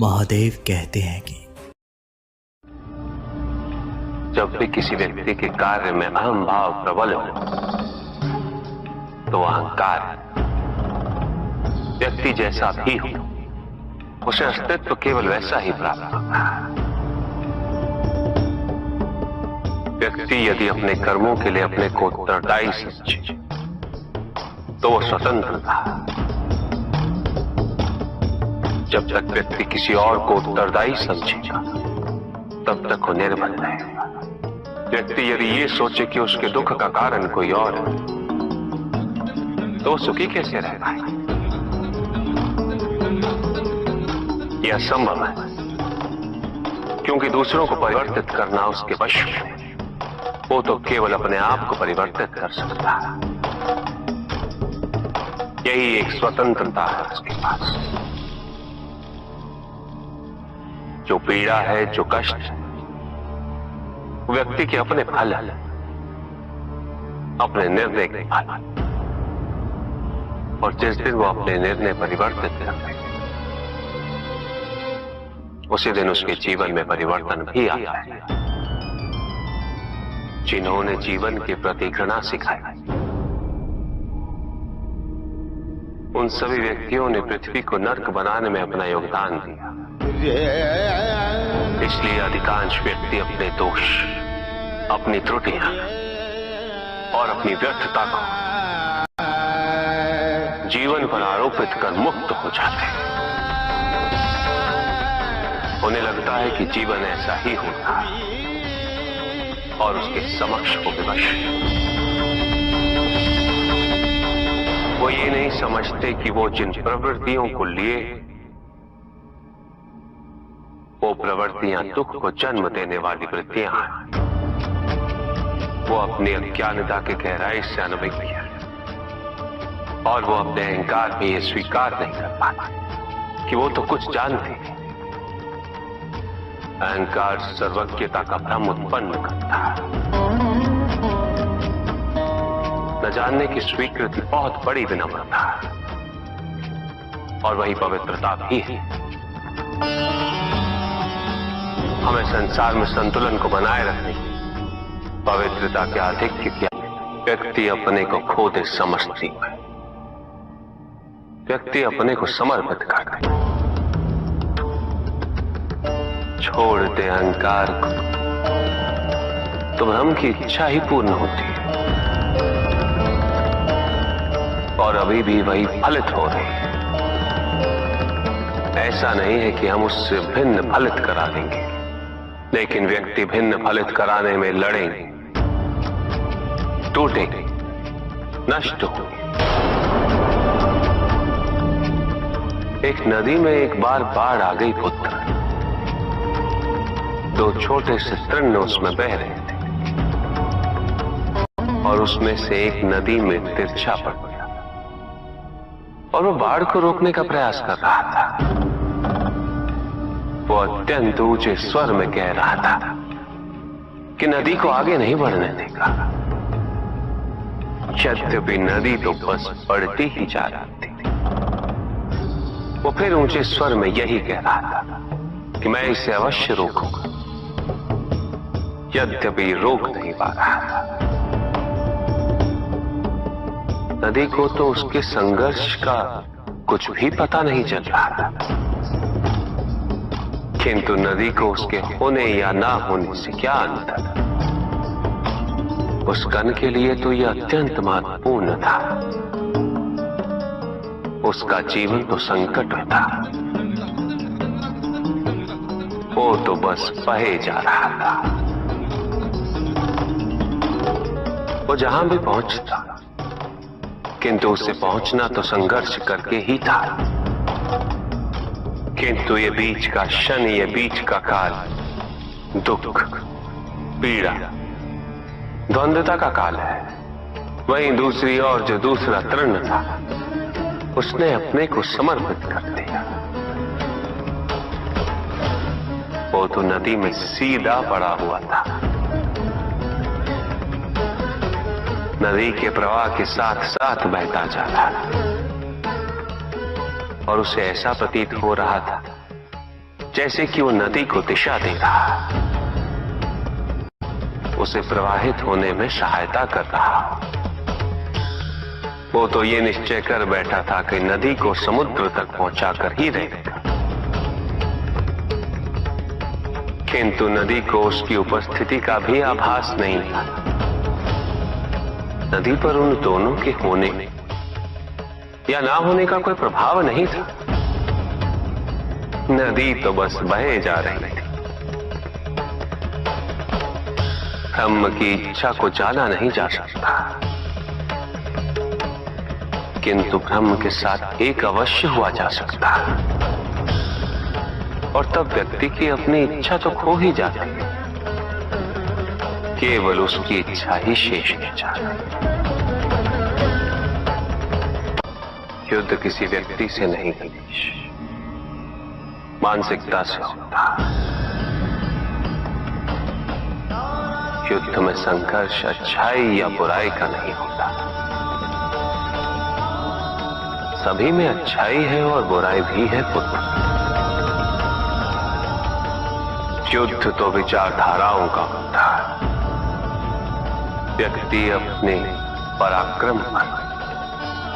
महादेव कहते हैं कि जब भी किसी व्यक्ति के कार्य में अहम भाव प्रबल हो तो अहंकार व्यक्ति जैसा भी हो उसे अस्तित्व केवल वैसा ही प्राप्त होता है। व्यक्ति यदि अपने कर्मों के लिए अपने को उत्तरदायी समझे तो वो स्वतंत्र था। जब तक व्यक्ति किसी और को उत्तरदायी समझेगा तब तक वो निर्बल रहेगा। व्यक्ति यदि ये सोचे कि उसके दुख का कारण कोई और है तो सुखी कैसे रह पाएगा? यह असंभव है, क्योंकि दूसरों को परिवर्तित करना उसके वश में है। वो तो केवल अपने आप को परिवर्तित कर सकता है। यही एक स्वतंत्रता है उसके पास। जो पीड़ा है, जो कष्ट है, व्यक्ति के अपने फल है, अपने निर्णय के फल। और जिस दिन वो अपने निर्णय परिवर्तित करते उसी दिन उसके जीवन में परिवर्तन भी आता है। जिन्होंने जीवन के प्रति घृणा सिखाई उन सभी व्यक्तियों ने पृथ्वी को नर्क बनाने में अपना योगदान दिया। इसलिए अधिकांश व्यक्ति अपने दोष, अपनी त्रुटियां और अपनी व्यर्थता को जीवन पर आरोपित कर मुक्त हो जाते हैं। उन्हें लगता है कि जीवन ऐसा ही होता है और उसके समक्ष वो विवश। वो ये नहीं समझते कि वो जिन प्रवृत्तियों को लिए वो प्रवृत्तियां दुख को जन्म देने वाली वृत्तियां हैं। वो अपनी अज्ञानता के गहराई से अनभिज्ञ है और वो अपने अहंकार में ये स्वीकार नहीं कर पाते कि वो तो कुछ जानते हैं। अहंकार सर्वज्ञता का भ्रम उत्पन्न करता है। न जानने की स्वीकृति बहुत बड़ी विनम्रता है और वही पवित्रता भी है। हमें संसार में संतुलन को बनाए रखने की पवित्रता के आधिक्य किया। व्यक्ति अपने को खो दे समझती है, व्यक्ति अपने को समर्पित कर दे, छोड़ दे अहंकार को तो भ्रम की इच्छा ही पूर्ण होती है और अभी भी वही फलित हो रही है। ऐसा नहीं है कि हम उससे भिन्न फलित करा देंगे, लेकिन व्यक्ति भिन्न फलित कराने में लड़ेंगे, टूटेंगे, नष्ट होंगे। एक नदी में एक बार बाढ़ आ गई पुत्र। दो छोटे से तृण उसमें बह रहे थे और उसमें से एक नदी में तिरछा पड़ गया और वो बाढ़ को रोकने का प्रयास कर रहा था। वो अत्यंत ऊंचे स्वर में कह रहा था कि नदी को आगे नहीं बढ़ने देगा। यद्यपि नदी तो बस बढ़ती ही जा रही थी। वो फिर ऊंचे स्वर में यही कह रहा था कि मैं इसे अवश्य रोकूंगा, यद्यपि रोक नहीं पा रहा था। नदी को तो उसके संघर्ष का कुछ भी पता नहीं चल रहा था, किंतु नदी को उसके होने या ना होने से क्या अंतर? उस कण के लिए तो यह अत्यंत महत्वपूर्ण था। उसका जीवन तो संकट में था। वो तो बस बहे जा रहा था। वो जहां भी पहुंचता, किंतु उसे पहुंचना तो संघर्ष करके ही था। किंतु ये बीच का क्षण, ये बीच का काल दुख, पीड़ा, द्वंद्वता का काल है। वहीं दूसरी ओर जो दूसरा तृण था उसने अपने को समर्पित कर दिया। वो तो नदी में सीधा पड़ा हुआ था। नदी के प्रवाह के साथ साथ बहता जा रहा था और उसे ऐसा प्रतीत हो रहा था जैसे कि वो नदी को दिशा दे रहा, उसे प्रवाहित होने में सहायता कर रहा। वो तो ये निश्चय कर बैठा था कि नदी को समुद्र तक पहुंचाकर ही रहेगा, किंतु नदी को उसकी उपस्थिति का भी आभास नहीं था। नदी पर उन दोनों के होने या ना होने का कोई प्रभाव नहीं था। नदी तो बस बहे जा रही थी। ब्रह्म की इच्छा को जाना नहीं जा सकता, किंतु ब्रह्म के साथ एक अवश्य हुआ जा सकता, और तब व्यक्ति की अपनी इच्छा तो खो ही जाती, केवल उसकी इच्छा ही शेष रह जाती। युद्ध किसी व्यक्ति से नहीं, मानसिकता से होता। युद्ध में संघर्ष अच्छाई या बुराई का नहीं होता, सभी में अच्छाई है और बुराई भी है पुत्र। युद्ध तो विचारधाराओं का होता है। व्यक्ति अपने पराक्रम पर,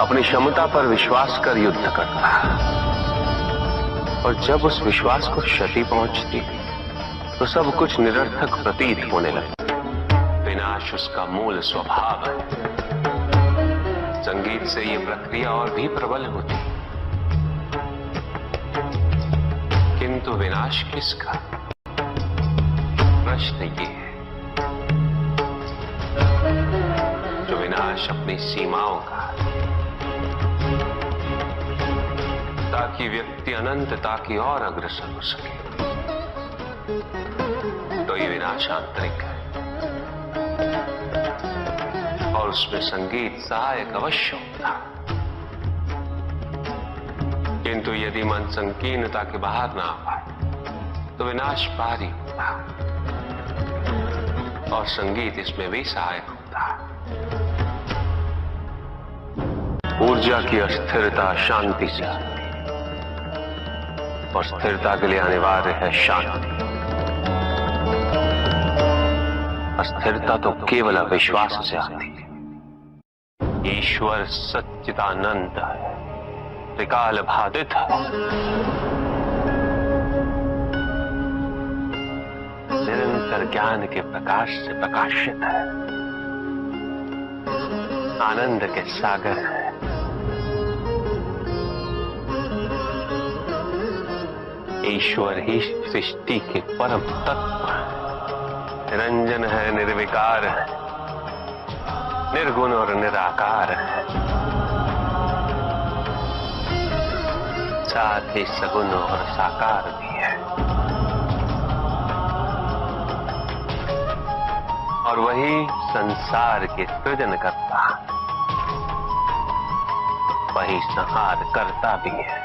अपनी क्षमता पर विश्वास कर युद्ध करता है, और जब उस विश्वास को क्षति पहुंचती तो सब कुछ निरर्थक प्रतीत होने लगता। विनाश उसका मूल स्वभाव है। संगीत से ये प्रक्रिया और भी प्रबल होती, किंतु विनाश किसका? प्रश्न ये है। जो विनाश अपनी सीमाओं का, ताकि व्यक्ति अनंतता की ओर अग्रसर हो सके, तो ये विनाश आंतरिक है, और उसमें संगीत सहायक अवश्य होता। किंतु यदि मन संकीर्णता के बाहर ना आ पाए तो विनाश भारी होता, और संगीत इसमें भी सहायक होता। ऊर्जा की अस्थिरता शांति से आती, और स्थिरता के लिए अनिवार्य है शांति। अस्थिरता तो केवल अविश्वास से आती है। ईश्वर सच्चिदानंद है, त्रिकाल बाधित है, निरंतर ज्ञान के प्रकाश से प्रकाशित है, आनंद के सागर है। ईश्वर ही सृष्टि के परम तत्व है, निरंजन है, निर्विकार है, निर्गुण और निराकार है, साथ ही सगुण और साकार भी है। और वही संसार के सृजन करता, वही संहार करता भी है।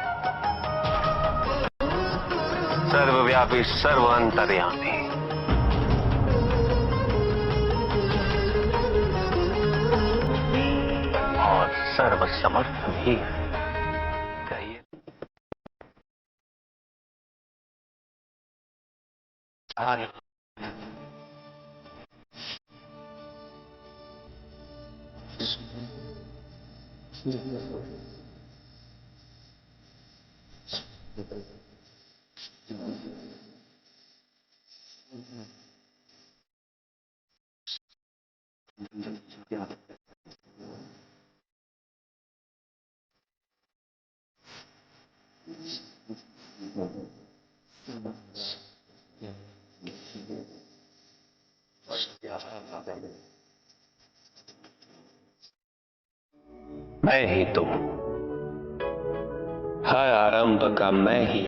सर्वव्यापी, सर्व अंतर्यामी, और सर्वसमर्थ भी है। कहिए मैं ही तो हर आरंभ का मैं ही